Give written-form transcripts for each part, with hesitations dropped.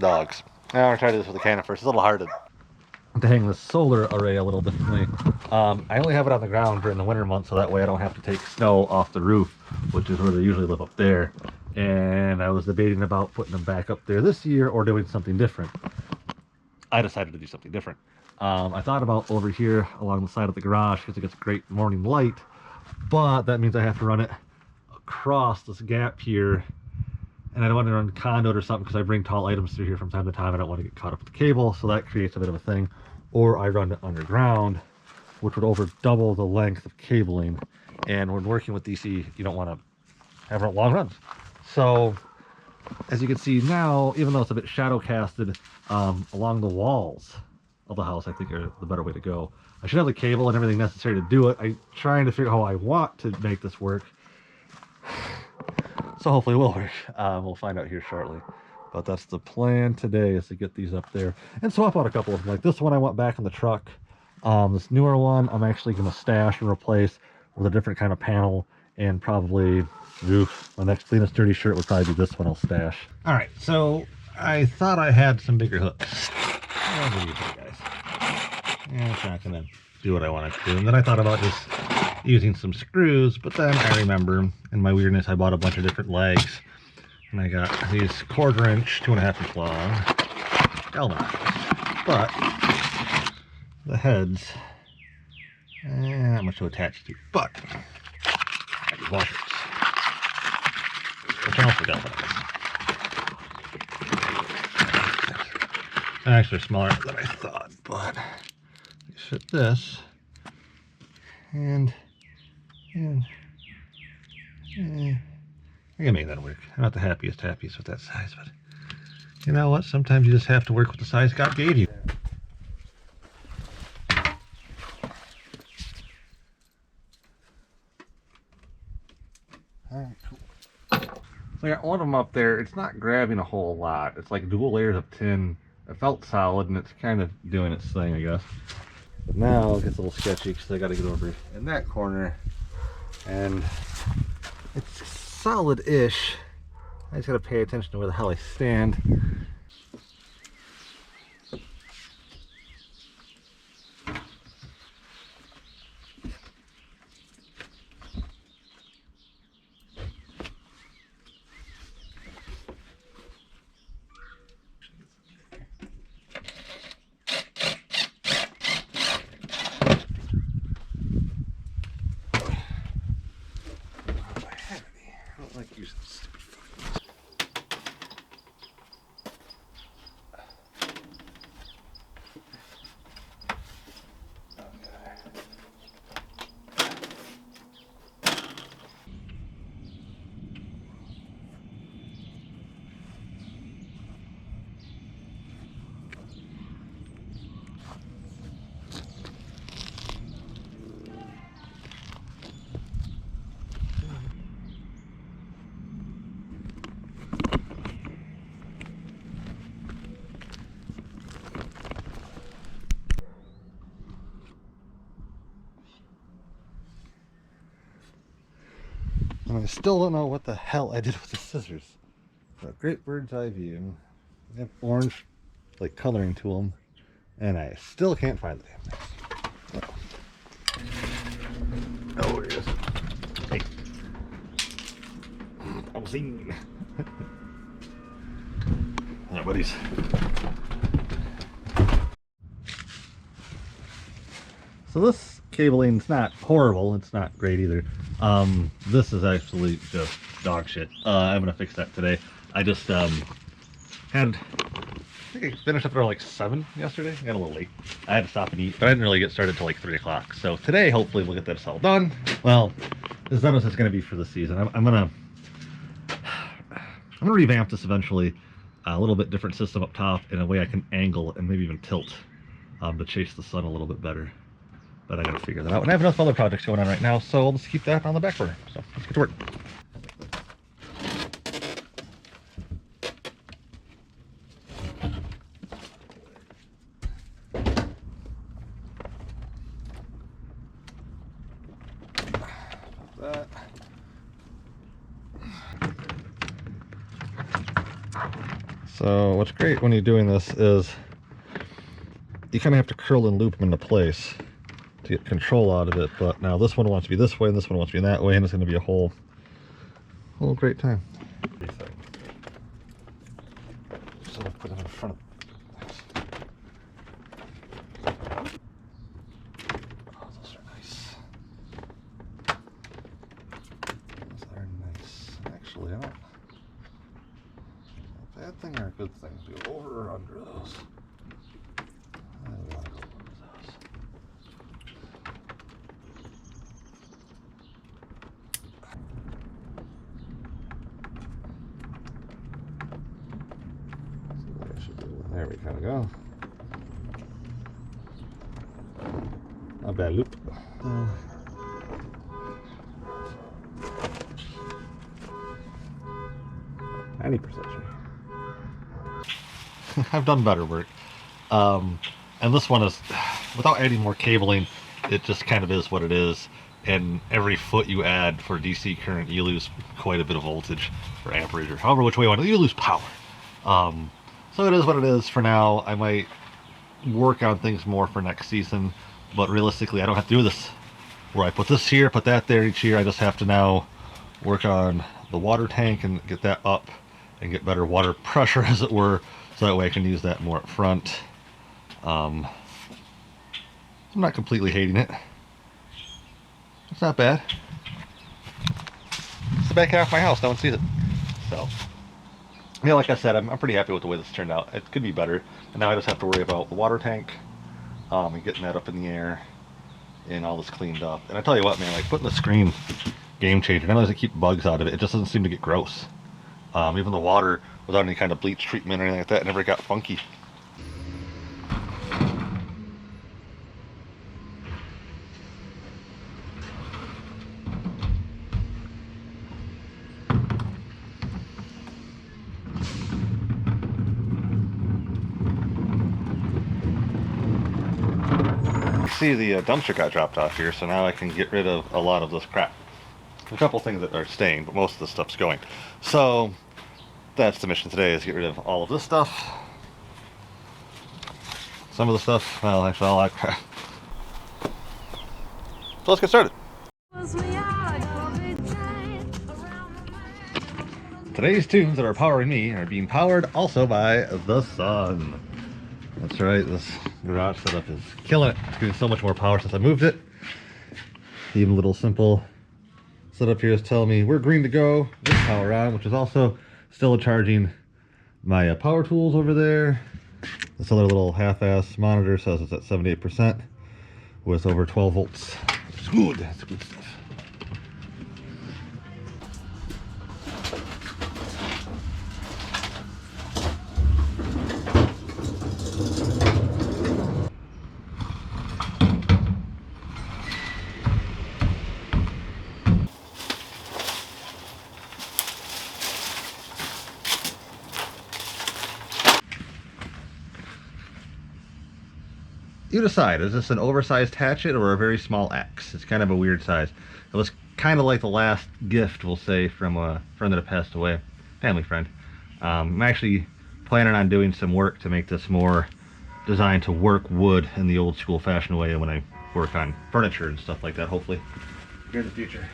dogs. Now I'm gonna try to do this with a canister. It's a little hard to hang the solar array a little differently. I only have it on the ground during the winter months, so that way I don't have to take snow off the roof, which is where they usually live up there. And I was debating about putting them back up there this year or doing something different. I decided to do something different. I thought about over here along the side of the garage because it gets great morning light, but that means I have to run it across this gap here, and I don't want to run conduit or something because I bring tall items through here from time to time. I don't want to get caught up with the cable, so that creates a bit of a thing. Or I run it underground, which would over double the length of cabling, and when working with DC, you don't want to have long runs. So as you can see now, even though it's a bit shadow casted along the walls of the house, I think are the better way to go. I should have the cable and everything necessary to do it. I'm trying to figure out how I want to make this work. So hopefully it will work. We'll find out here shortly. But that's the plan today, is to get these up there and swap out a couple of them. Like this one I want back in the truck. This newer one I'm actually going to stash and replace with a different kind of panel, and probably my next cleanest dirty shirt would probably be this one I'll stash. All right, so I thought I had some bigger hooks. What are these guys? Yeah, it's not gonna do what I want it to do. And then I thought about just using some screws, but then I remember in my weirdness I bought a bunch of different legs, and I got these 1/4 inch, 2.5 inch long galvanized. But the heads, not much to attach to, but I got these washers, which are also galvanized. Actually, they're smaller than I thought, but they fit this, and I can make that work. I'm not the happiest with that size, but you know what? Sometimes you just have to work with the size God gave you. Alright, cool. So I got one of them up there. It's not grabbing a whole lot. It's like dual layers of tin. It felt solid, and it's kind of doing its thing, I guess. But now it gets a little sketchy because I got to get over in that corner, and it's solid-ish. I just got to pay attention to where the hell I stand. Like using stupid fucking... And I still don't know what the hell I did with the scissors. So great bird's eye view. They have orange, like, coloring to them, and I still can't find the damn thing. Oh, there it is. Hey. I'm seen. Alright, buddies. So this cabling's not horrible. It's not great either. This is actually just dog shit. I'm gonna fix that today. I just I think I finished up around like 7 yesterday. I got a little late. I had to stop and eat, but I didn't really get started till like 3 o'clock. So today, hopefully, we'll get this all done. Well, as done as it's gonna be for the season. I'm gonna revamp this eventually. A little bit different system up top in a way I can angle and maybe even tilt to chase the sun a little bit better. But I gotta figure that out. And I have enough other projects going on right now, so I'll just keep that on the back burner. So let's get to work. So what's great when you're doing this is you kind of have to curl and loop them into place to get control out of it. But now this one wants to be this way and this one wants to be that way, and it's going to be a whole great time. So I'll put it in front of. Oh, those are nice. Those are nice. Actually, I don't. A bad thing or a good thing to go over or under those. I want to go over those. See what I should do. There we kind of go. Not bad loop. 90% sure. I've done better work. And this one is, without adding more cabling, it just kind of is what it is. And every foot you add for DC current, you lose quite a bit of voltage or amperage, or however which way you want it, you lose power. So it is what it is for now. I might work on things more for next season, but realistically I don't have to do this where I put this here, put that there each year. I just have to now work on the water tank and get that up and get better water pressure, as it were, so that way I can use that more up front. I'm not completely hating it. It's not bad. It's the back half of my house, no one sees it. So, yeah, like I said, I'm pretty happy with the way this turned out. It could be better, and now I just have to worry about the water tank and getting that up in the air and all this cleaned up. And I tell you what, man, like putting the screen, game changer. Not only does it keep bugs out of it, it just doesn't seem to get gross. Even the water, without any kind of bleach treatment or anything like that, never got funky. See, the dumpster got dropped off here, so now I can get rid of a lot of this crap. A couple things that are staying, but most of the stuff's going. So that's the mission today, is get rid of all of this stuff. Some of the stuff, well, actually all that crap. So let's get started. Today's tunes that are powering me are being powered also by the sun. That's right, this garage setup is killing it. It's getting so much more power since I moved it. Even a little simple setup here is telling me we're green to go. This power on, which is also still charging my power tools over there. This other little half-ass monitor says it's at 78% with over 12 volts. It's good. That's good stuff. You decide, is this an oversized hatchet or a very small axe? It's kind of a weird size. It was kind of like the last gift, we'll say, from a friend that had passed away, family friend. I'm actually planning on doing some work to make this more designed to work wood in the old school fashioned way when I work on furniture and stuff like that, hopefully, here in the future.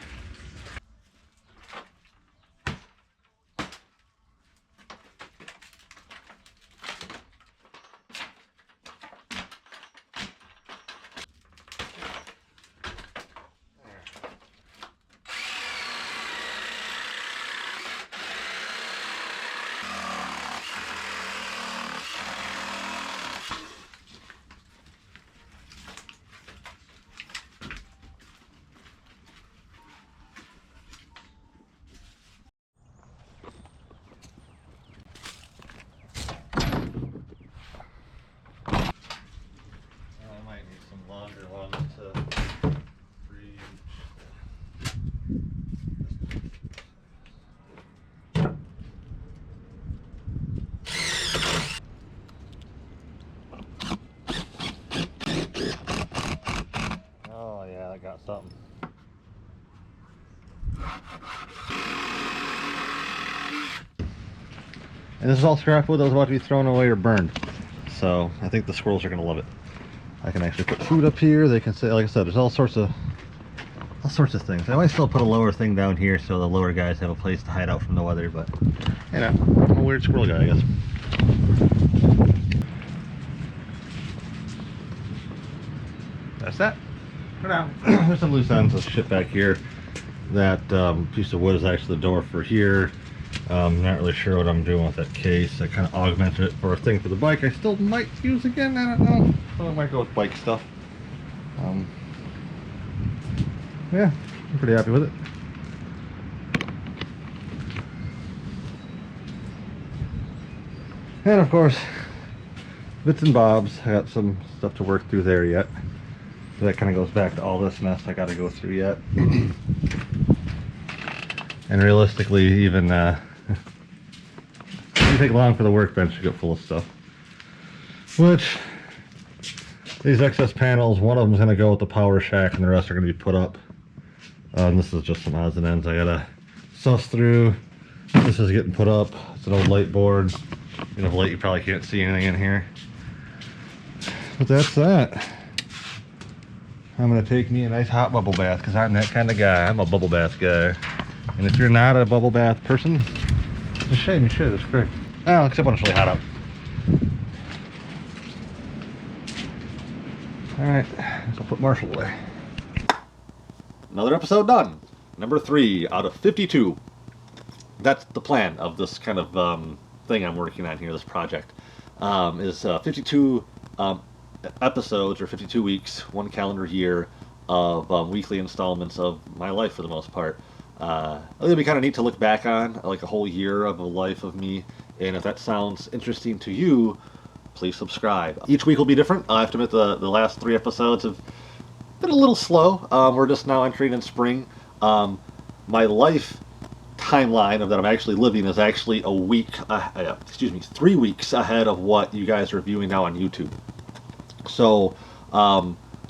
Longer one to reach. Oh yeah, I got something. And this is all scrap wood that was about to be thrown away or burned. So I think the squirrels are gonna love it. I can actually put food up here. They can say, like I said, there's all sorts of things. I might still put a lower thing down here so the lower guys have a place to hide out from the weather, but you know, I'm a weird squirrel guy, I guess. That's that for now. There's some loose ends of shit back here. That piece of wood is actually the door for here. Not really sure what I'm doing with that case. I kind of augmented it for a thing for the bike I still might use again. I don't know. So I might go with bike stuff. Yeah, I'm pretty happy with it. And of course, bits and bobs. I got some stuff to work through there yet. So that kind of goes back to all this mess I got to go through yet. And realistically, even it doesn't take long for the workbench to get full of stuff. Which, these excess panels, one of them is going to go with the power shack and the rest are going to be put up. And this is just some odds and ends I gotta suss through. This is getting put up. It's an old light board. You know, light, you probably can't see anything in here. But that's that. I'm gonna take me a nice hot bubble bath because I'm that kind of guy. I'm a bubble bath guy. And if you're not a bubble bath person, it's a shame you should. It's great. Oh, except when it's really hot out. Alright, so I'll put Marshall away. Another episode done. Number 3 out of 52. That's the plan of this kind of thing I'm working on here, this project. Is 52 episodes, or 52 weeks, 1 calendar year of weekly installments of my life for the most part. I think it'd be kind of neat to look back on, like a whole year of a life of me, and if that sounds interesting to you, please subscribe. Each week will be different. I have to admit the last 3 episodes have been a little slow. We're just now entering in spring. My life timeline of that I'm actually living is actually a week, 3 weeks ahead of what you guys are viewing now on YouTube. So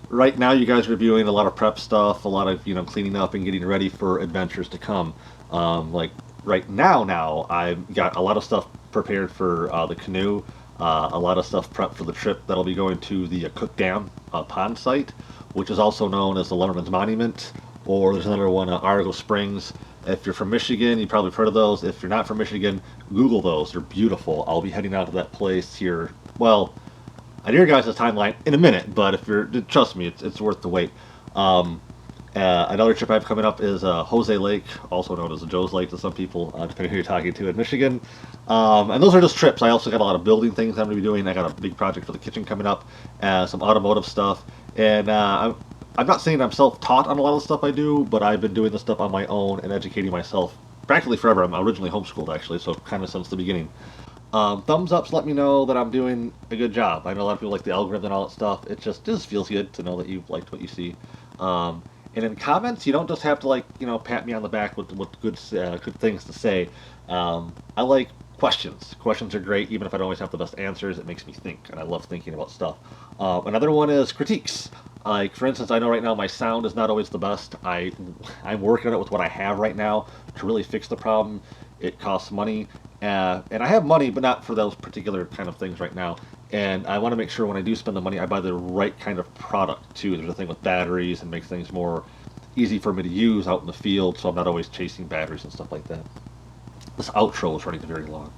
right now you guys are viewing a lot of prep stuff, a lot of cleaning up and getting ready for adventures to come. Like right now I've got a lot of stuff prepared for the canoe, a lot of stuff prepped for the trip that'll be going to the Cook Dam pond site, which is also known as the Lumberman's Monument, or there's another one, Argo Springs. If you're from Michigan, you probably have heard of those. If you're not from Michigan, Google those. They're beautiful. I'll be heading out to that place here, well, on your guys' timeline in a minute, but if you're, trust me, it's worth the wait. Another trip I have coming up is Jose Lake, also known as Joe's Lake to some people, depending on who you're talking to in Michigan. And those are just trips. I also got a lot of building things I'm going to be doing. I got a big project for the kitchen coming up, some automotive stuff. And I'm not saying I'm self-taught on a lot of the stuff I do, but I've been doing this stuff on my own and educating myself practically forever. I'm originally homeschooled, actually, so kind of since the beginning. Thumbs ups let me know that I'm doing a good job. I know a lot of people like the algorithm and all that stuff. It just feels good to know that you've liked what you see. And in comments, you don't just have to pat me on the back with good things to say. I like questions. Questions are great, even if I don't always have the best answers. It makes me think, and I love thinking about stuff. Another one is critiques. Like, for instance, I know right now my sound is not always the best. I'm working on it with what I have right now to really fix the problem. It costs money, and I have money, but not for those particular kind of things right now. And I want to make sure when I do spend the money, I buy the right kind of product too. There's a thing with batteries and makes things more easy for me to use out in the field, so I'm not always chasing batteries and stuff like that. This outro is running very long.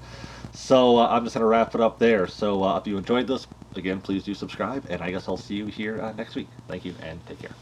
So I'm just going to wrap it up there. So if you enjoyed this, again, please do subscribe, and I guess I'll see you here next week. Thank you, and take care.